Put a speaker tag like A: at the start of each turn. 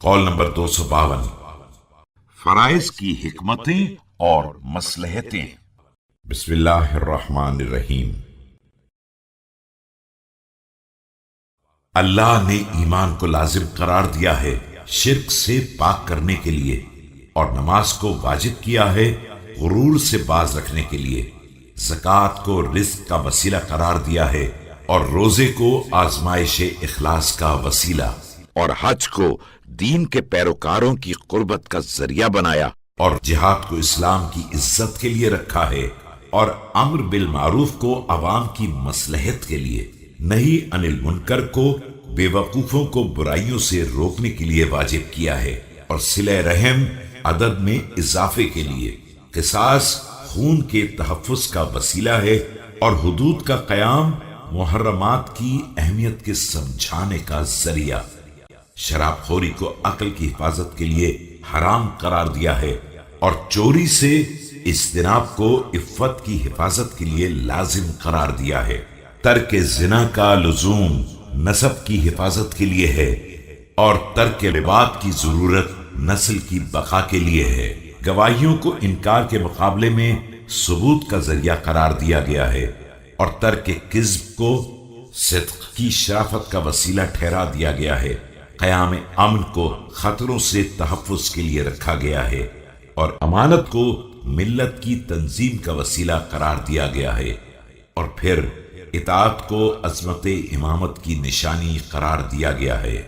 A: قول نمبر 252۔
B: فرائض کی حکمتیں اور مصلحتیں۔
A: بسم اللہ الرحمن الرحیم۔ اللہ نے ایمان کو لازم قرار دیا ہے شرک سے پاک کرنے کے لیے، اور نماز کو واجب کیا ہے غرور سے باز رکھنے کے لیے، زکوٰۃ کو رزق کا وسیلہ قرار دیا ہے اور روزے کو آزمائش اخلاص کا وسیلہ،
B: اور حج کو دین کے پیروکاروں کی قربت کا ذریعہ بنایا،
A: اور جہاد کو اسلام کی عزت کے لیے رکھا ہے، اور امر بالمعروف کو عوام کی مصلحت کے لیے، نہی عن المنکر کو بے وقوفوں کو برائیوں سے روکنے کے لیے واجب کیا ہے، اور صلہ رحم عدد میں اضافے کے لیے، قصاص خون کے تحفظ کا وسیلہ ہے، اور حدود کا قیام محرمات کی اہمیت کے سمجھانے کا ذریعہ، شراب خوری کو عقل کی حفاظت کے لیے حرام قرار دیا ہے، اور چوری سے اجتناب کو عفت کی حفاظت کے لیے لازم قرار دیا ہے، ترک زنا کا لزوم نسب کی حفاظت کے لیے ہے، اور ترک رباط کی ضرورت نسل کی بقا کے لیے ہے، گواہیوں کو انکار کے مقابلے میں ثبوت کا ذریعہ قرار دیا گیا ہے، اور ترک کذب کو صدق کی شرافت کا وسیلہ ٹھہرا دیا گیا ہے، قیام امن کو خطروں سے تحفظ کے لیے رکھا گیا ہے، اور امانت کو ملت کی تنظیم کا وسیلہ قرار دیا گیا ہے، اور پھر اطاعت کو عظمت امامت کی نشانی قرار دیا گیا ہے۔